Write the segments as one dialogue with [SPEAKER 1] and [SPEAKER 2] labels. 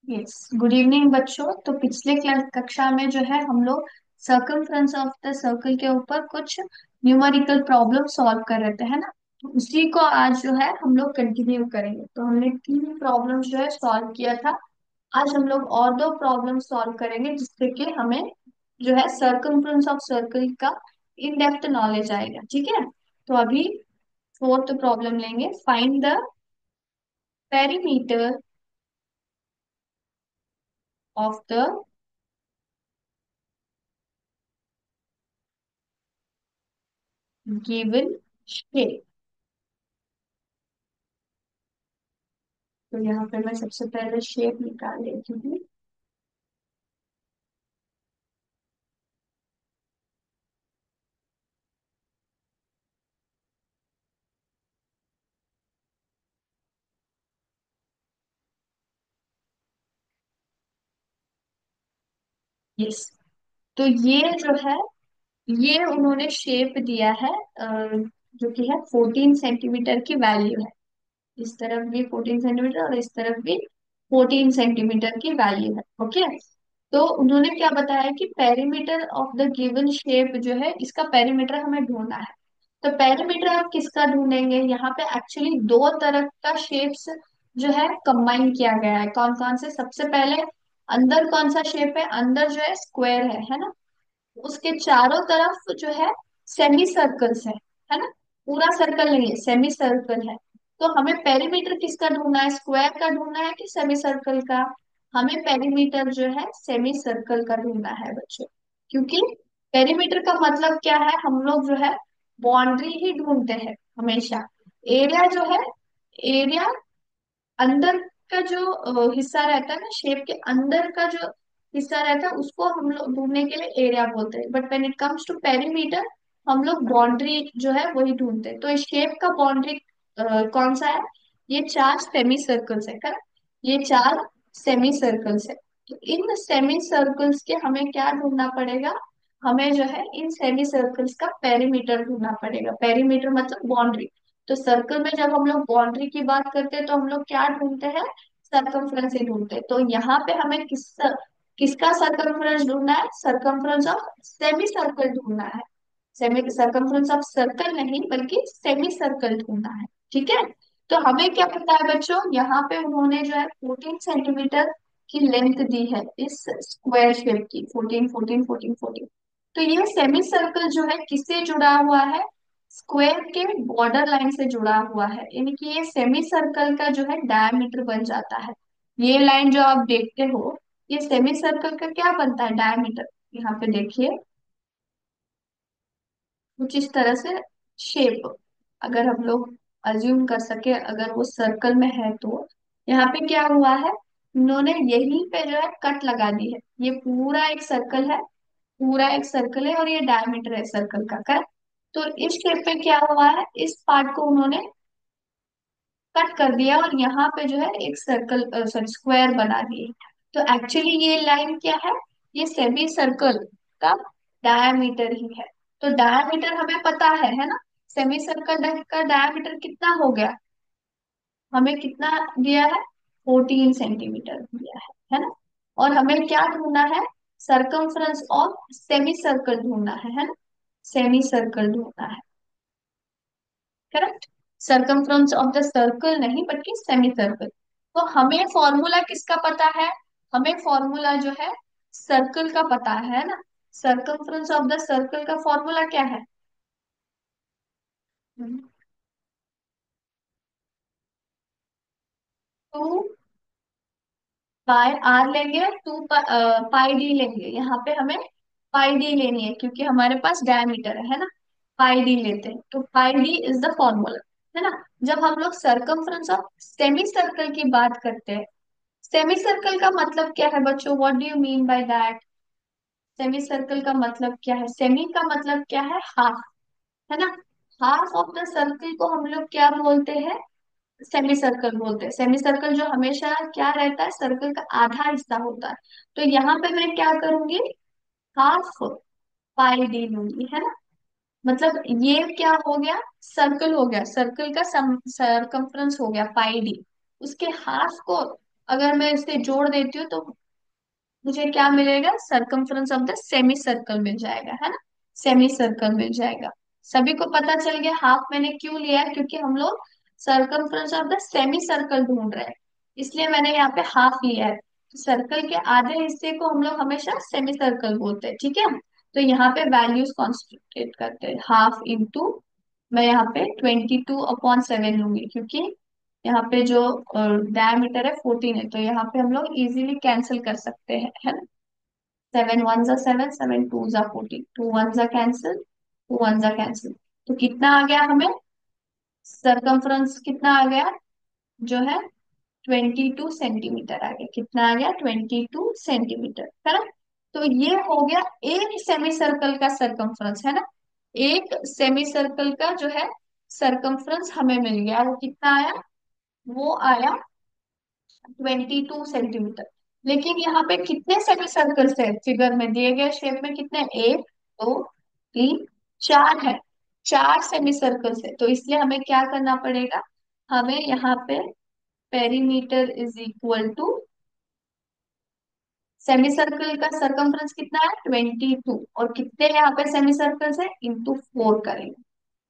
[SPEAKER 1] Yes, good evening बच्चों। तो पिछले क्लास कक्षा में जो है हम लोग सर्कमफ्रेंस ऑफ द सर्कल के ऊपर कुछ न्यूमेरिकल प्रॉब्लम सॉल्व कर रहे थे, है ना। तो उसी को आज जो है हम लोग कंटिन्यू करेंगे। तो हमने तीन प्रॉब्लम जो है सॉल्व किया था। आज हम लोग और दो प्रॉब्लम सॉल्व करेंगे जिससे कि हमें जो है सर्कमफ्रेंस ऑफ सर्कल का इन डेप्थ नॉलेज आएगा, ठीक है। तो अभी फोर्थ प्रॉब्लम लेंगे। Find the perimeter of the given shape. तो यहाँ पे मैं सबसे पहले शेप निकाल लेती हूँ। यस, तो ये जो है, ये उन्होंने शेप दिया है, जो कि है 14 सेंटीमीटर की वैल्यू है। इस तरफ भी 14 सेंटीमीटर और इस तरफ भी 14 सेंटीमीटर की वैल्यू है। ओके। तो उन्होंने क्या बताया कि perimeter of the given shape जो है, इसका पेरीमीटर हमें ढूंढना है। तो पेरीमीटर आप किसका ढूंढेंगे? यहाँ पे एक्चुअली दो तरह का शेप्स जो है कंबाइन किया गया है। कौन कौन से? सबसे पहले अंदर कौन सा शेप है? अंदर जो है स्क्वायर है ना। उसके चारों तरफ जो है सेमी सर्कल्स है ना। पूरा सर्कल नहीं है, सेमी सर्कल है। तो हमें पेरीमीटर किसका ढूंढना है? स्क्वायर का ढूंढना है कि सेमी सर्कल का? हमें पेरीमीटर जो है सेमी सर्कल का ढूंढना है बच्चों। क्योंकि पेरीमीटर का मतलब क्या है? हम लोग जो है बाउंड्री ही ढूंढते हैं हमेशा। एरिया जो है, एरिया अंदर का जो हिस्सा रहता है ना, शेप के अंदर का जो हिस्सा रहता है उसको हम लोग ढूंढने के लिए एरिया बोलते हैं। But when it comes to perimeter, हम लोग बाउंड्री जो है वही ढूंढते हैं। तो इस शेप का बाउंड्री कौन सा है? ये चार सेमी सर्कल्स है, करेक्ट। ये चार सेमी सर्कल्स है। तो इन सेमी सर्कल्स के हमें क्या ढूंढना पड़ेगा? हमें जो है इन सेमी सर्कल्स का पेरीमीटर ढूंढना पड़ेगा। पेरीमीटर मतलब बाउंड्री। तो सर्कल में जब हम लोग बाउंड्री की बात करते हैं तो हम लोग क्या ढूंढते हैं? सर्कमफ्रेंस ही ढूंढते हैं। तो यहाँ पे हमें किसका सर्कमफ्रेंस ढूंढना है? सर्कमफ्रेंस ऑफ सेमी सर्कल ढूंढना है। सेमी सर्कमफ्रेंस ऑफ सर्कल नहीं बल्कि सेमी सर्कल ढूंढना है, ठीक है। तो हमें क्या पता है बच्चों? यहाँ पे उन्होंने जो है 14 सेंटीमीटर की लेंथ दी है इस स्क्वायर शेप की। 14 14 14 14। तो ये सेमी सर्कल जो है किससे जुड़ा हुआ है? स्क्वायर के बॉर्डर लाइन से जुड़ा हुआ है। यानी कि ये सेमी सर्कल का जो है डायमीटर बन जाता है। ये लाइन जो आप देखते हो, ये सेमी सर्कल का क्या बनता है? डायमीटर। यहाँ पे देखिए, कुछ इस तरह से शेप, अगर हम लोग अज्यूम कर सके, अगर वो सर्कल में है तो यहाँ पे क्या हुआ है? उन्होंने यहीं पे जो है कट लगा दी है। ये पूरा एक सर्कल है, पूरा एक सर्कल है और ये डायमीटर है सर्कल का, करेक्ट। तो इस शेप पे क्या हुआ है? इस पार्ट को उन्होंने कट कर दिया और यहाँ पे जो है एक सर्कल, सॉरी स्क्वायर बना दिए। तो एक्चुअली ये लाइन क्या है? ये सेमी सर्कल का डायमीटर ही है। तो डायमीटर हमें पता है ना। सेमी सर्कल का डायमीटर कितना हो गया? हमें कितना दिया है? 14 सेंटीमीटर दिया है ना। और हमें क्या ढूंढना है? सर्कमफ्रेंस ऑफ सेमी सर्कल ढूंढना है ना। सेमी सर्कल ढूंढना है, correct. Circumference of the circle नहीं बल्कि सेमी सर्कल। तो हमें फॉर्मूला किसका पता है? हमें फॉर्मूला जो है सर्कल का पता है ना। सर्कमफ्रेंस ऑफ द सर्कल का फॉर्मूला क्या है? टू पाई आर लेंगे और टू पाई डी लेंगे। यहाँ पे हमें पाई डी लेनी है क्योंकि हमारे पास डायमीटर है ना। पाई डी लेते हैं तो पाई डी इज द फॉर्मूला, है ना। जब हम लोग सर्कमफ्रेंस ऑफ सेमी सर्कल की बात करते हैं, सेमी सर्कल का मतलब क्या है बच्चों? What do you mean by that? Semi circle का मतलब क्या है? सेमी का मतलब क्या है? हाफ, है ना। हाफ ऑफ द सर्कल को हम लोग क्या बोलते हैं? सेमी सर्कल बोलते हैं। सेमी सर्कल जो हमेशा क्या रहता है? सर्कल का आधा हिस्सा होता है। तो यहाँ पे मैं क्या करूंगी? हाफ पाई डी लूंगी, है ना। मतलब ये क्या हो गया? सर्कल हो गया, सर्कल का सरकमफ्रेंस हो गया पाई डी। उसके हाफ को अगर मैं इसे जोड़ देती हूँ तो मुझे क्या मिलेगा, circumference of the semicircle मिल जाएगा, है ना। सेमी सर्कल मिल जाएगा। सभी को पता चल गया हाफ मैंने क्यों लिया है, क्योंकि हम लोग circumference of the semi circle ढूंढ रहे हैं, इसलिए मैंने यहाँ पे हाफ लिया है। सर्कल के आधे हिस्से को हम लोग हमेशा सेमी सर्कल बोलते हैं, ठीक है। तो यहाँ पे वैल्यूज कॉन्स्टिट्यूट करते हैं, हाफ इंटू, मैं यहाँ पे 22/7 लूंगी, क्योंकि यहाँ पे जो डायमीटर है 14 है, तो यहाँ पे हम लोग इजीली कैंसिल कर सकते हैं, है ना। 7 1 जा 7, 7 2 जा 14, 2 1 जा कैंसिल, 2 1 जा कैंसिल। तो कितना आ गया हमें, सरकमफ्रेंस कितना आ गया, जो है 22 सेंटीमीटर आ गया। कितना आ गया, 22 सेंटीमीटर, है ना। तो ये हो गया एक सेमी सर्कल का सरकमफ्रेंस, है ना। एक सेमी सर्कल का जो है सरकमफ्रेंस हमें मिल गया, वो कितना आया, वो आया 22 सेंटीमीटर। लेकिन यहाँ पे कितने सेमी सर्कल्स है फिगर में दिए गए शेप में, कितने, 1 2 3 4 है। 4 सेमी सर्कल्स है, तो इसलिए हमें क्या करना पड़ेगा, हमें यहाँ पे perimeter is equal to, semi circle का सरकमफ्रेंस कितना है 22, और कितने यहाँ पे सेमी सर्कल्स है, इंटू 4 करेंगे।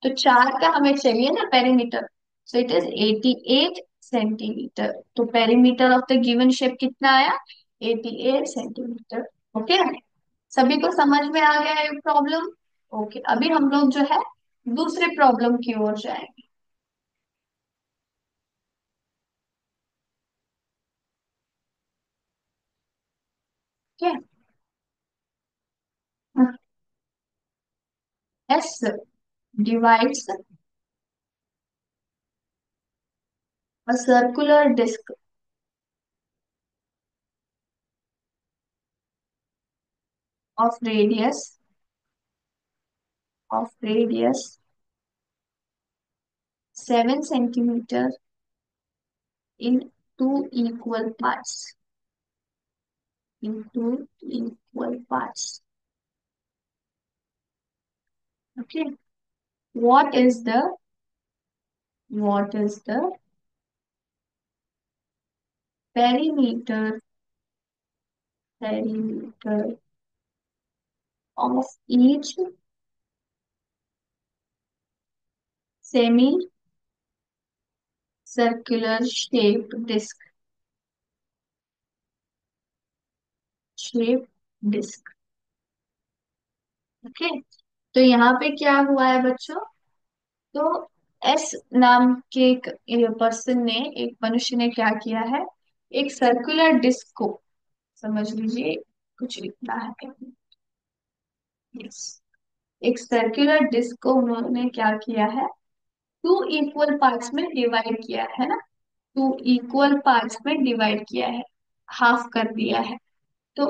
[SPEAKER 1] तो 4 का हमें चाहिए ना perimeter, so it is 88 centimetre. तो perimeter of the given shape कितना आया, 88 सेंटीमीटर। ओके, सभी को समझ में आ गया है प्रॉब्लम। ओके, अभी हम लोग जो है दूसरे प्रॉब्लम की ओर जाएंगे। ठीक है। As divides a circular disc of radius, of radius 7 centimetre in two equal parts, in two equal parts. Okay, what is the, what is the perimeter, perimeter of each semi circular shaped disc, shaped disc. Okay, तो यहाँ पे क्या हुआ है बच्चों, तो S नाम के एक पर्सन ने, एक मनुष्य ने क्या किया है, एक सर्कुलर डिस्क को, समझ लीजिए कुछ लिखना है, यस, एक सर्कुलर डिस्क को उन्होंने क्या किया है, टू इक्वल पार्ट्स में डिवाइड किया है ना, टू इक्वल पार्ट्स में डिवाइड किया है, हाफ कर दिया है। तो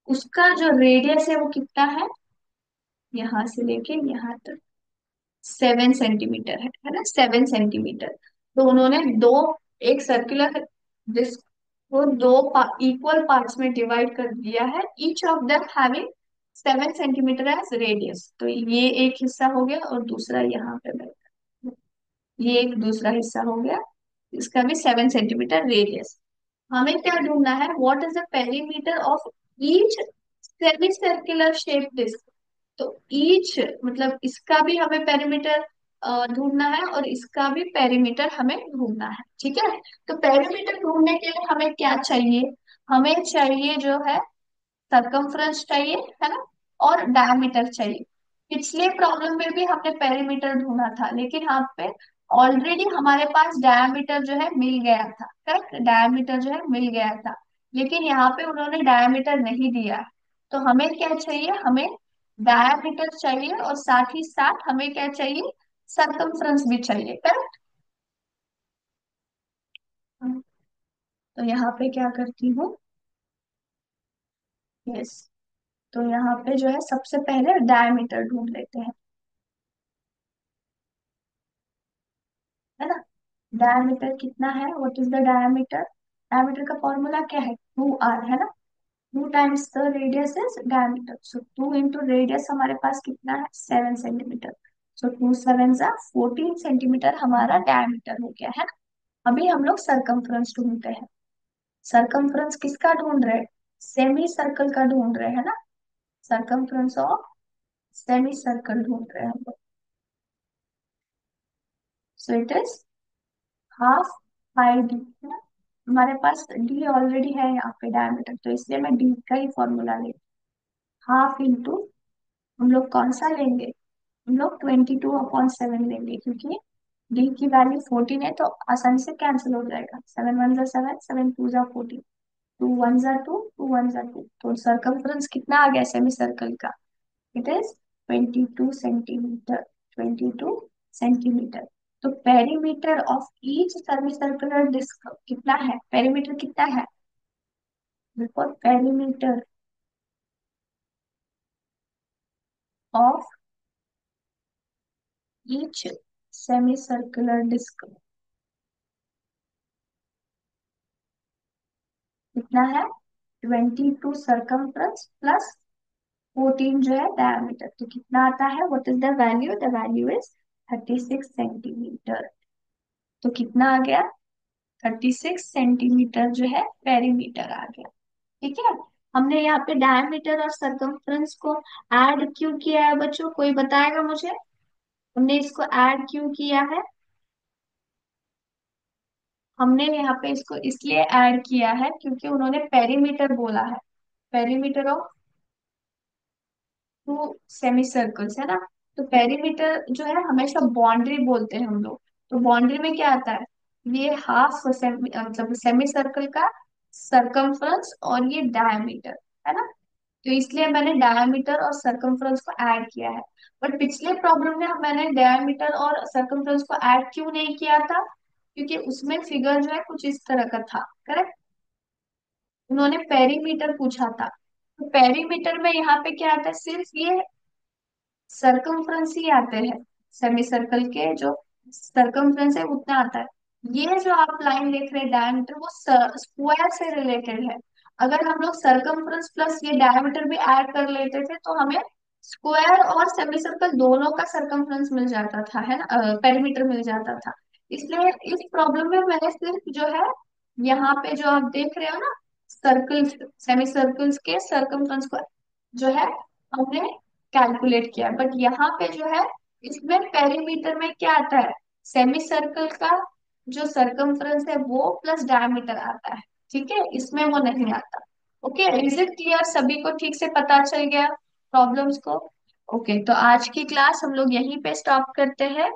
[SPEAKER 1] उसका जो रेडियस है वो कितना है, यहाँ से लेके यहाँ तक 7 सेंटीमीटर है ना, 7 सेंटीमीटर। तो उन्होंने दो, एक सर्कुलर डिस्क को दो इक्वल पार्ट्स में डिवाइड कर दिया है, each of them having 7 centimetre as radius. तो ये एक हिस्सा हो गया, और दूसरा यहाँ पे बैठा, ये एक दूसरा हिस्सा हो गया, इसका भी 7 सेंटीमीटर रेडियस। हमें क्या ढूंढना है, what is the perimeter of each semi circular shape disc. तो ईच मतलब इसका भी हमें पेरीमीटर ढूंढना है, और इसका भी पेरीमीटर हमें ढूंढना है, ठीक है। तो पेरीमीटर ढूंढने के लिए हमें क्या चाहिए, हमें चाहिए जो है सरकमफ्रेंस चाहिए, है ना, और डायमीटर चाहिए। पिछले प्रॉब्लम में भी हमने पेरीमीटर ढूंढा था, लेकिन यहाँ पे ऑलरेडी हमारे पास डायमीटर जो है मिल गया था, करेक्ट, डायमीटर जो है मिल गया था। लेकिन यहाँ पे उन्होंने डायमीटर नहीं दिया, तो हमें क्या चाहिए, हमें डायमीटर चाहिए, और साथ ही साथ हमें क्या चाहिए, सरकमफ्रेंस भी चाहिए, करेक्ट। तो यहाँ पे क्या करती हूँ, यस, तो यहाँ पे जो है सबसे पहले डायमीटर ढूंढ लेते हैं, है ना। डायमीटर कितना है, what is the diameter, diameter का फॉर्मूला क्या है, 2r, है ना। 2 times the radius is diameter, so 2 into radius हमारे पास कितना है, 7 सेंटीमीटर। सो 2 7 जा 14 सेंटीमीटर हमारा डायमीटर हो गया है ना। अभी हम लोग सरकमफ्रेंस ढूंढते हैं। सरकमफ्रेंस किसका ढूंढ रहे हैं? सेमी सर्कल का ढूंढ रहे हैं ना। सरकमफ्रेंस ऑफ सेमी सर्कल ढूंढ रहे हैं हम लोग। सो it is half pi D है ना। हमारे पास डी ऑलरेडी है यहाँ पे डायमीटर, तो इसलिए मैं डी का ही फॉर्मूला ले। हाफ इंटू, हम लोग कौन सा लेंगे? हम लोग 22/7 लेंगे, क्योंकि डी की वैल्यू 14 है, तो आसानी से कैंसिल हो जाएगा। 7 1 जा 7, 7 2 जा 14, 2 1 जा 2, 2 1 जा 2, तो सर्कमफ्रेंस कितना आ गया सेमी सर्कल का? It is 22 centimetre. 22 सेंटीमीटर। तो perimeter of each semi circular disc कितना है? पेरीमीटर कितना है? बिल्कुल, perimeter of each semi circular disc कितना है? 22 सरकमफ्रेंस प्लस 14 जो है डायमीटर, तो कितना आता है? What is the value? The value is 36 centimetre. तो कितना आ गया? 36 सेंटीमीटर जो है पेरीमीटर आ गया। ठीक है। हमने यहाँ पे डायमीटर और सरकमफ्रेंस को ऐड क्यों किया है बच्चों? कोई बताएगा मुझे? हमने इसको ऐड क्यों किया है? हमने यहाँ पे इसको इसलिए ऐड किया है क्योंकि उन्होंने पेरीमीटर बोला है। Perimeter of two semi circles है ना। तो पेरीमीटर जो है हमेशा बाउंड्री बोलते हैं हम लोग। तो बाउंड्री में क्या आता है? ये हाफ सेमी, मतलब सेमी सर्कल का सरकमफ्रेंस और ये डायमीटर है ना। तो इसलिए मैंने डायमीटर और सरकमफ्रेंस को ऐड किया है। बट पिछले प्रॉब्लम में मैंने डायमीटर और सरकमफ्रेंस को ऐड क्यों नहीं किया था? क्योंकि उसमें फिगर जो है कुछ इस तरह का था। करेक्ट। उन्होंने पेरीमीटर पूछा था, तो पेरीमीटर में यहाँ पे क्या आता है? सिर्फ ये सरकमफ्रेंस ही आते हैं। सेमी सर्कल के जो सरकमफ्रेंस है उतना आता है। ये जो आप लाइन देख रहे हैं डायमीटर, वो स्क्वायर से रिलेटेड है। अगर हम लोग सरकमफ्रेंस प्लस ये डायमीटर भी ऐड कर लेते थे तो हमें स्क्वायर और सेमी सर्कल दोनों का सरकमफ्रेंस मिल जाता था, है ना, पेरीमीटर मिल जाता था। इसलिए इस प्रॉब्लम में मैंने सिर्फ जो है यहाँ पे जो आप देख रहे हो ना, सर्कल, सेमी सर्कल्स के सरकमफ्रेंस को जो है हमने कैलकुलेट किया। बट यहाँ पे जो है इसमें पेरीमीटर में क्या आता है? सेमी सर्कल का जो सरकमफ्रेंस है वो प्लस डायमीटर आता है। ठीक है, इसमें वो नहीं आता। Okay, is it clear? सभी को ठीक से पता चल गया प्रॉब्लम्स को? ओके, तो आज की क्लास हम लोग यहीं पे स्टॉप करते हैं।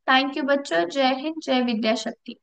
[SPEAKER 1] थैंक यू बच्चों। जय हिंद, जय विद्या शक्ति।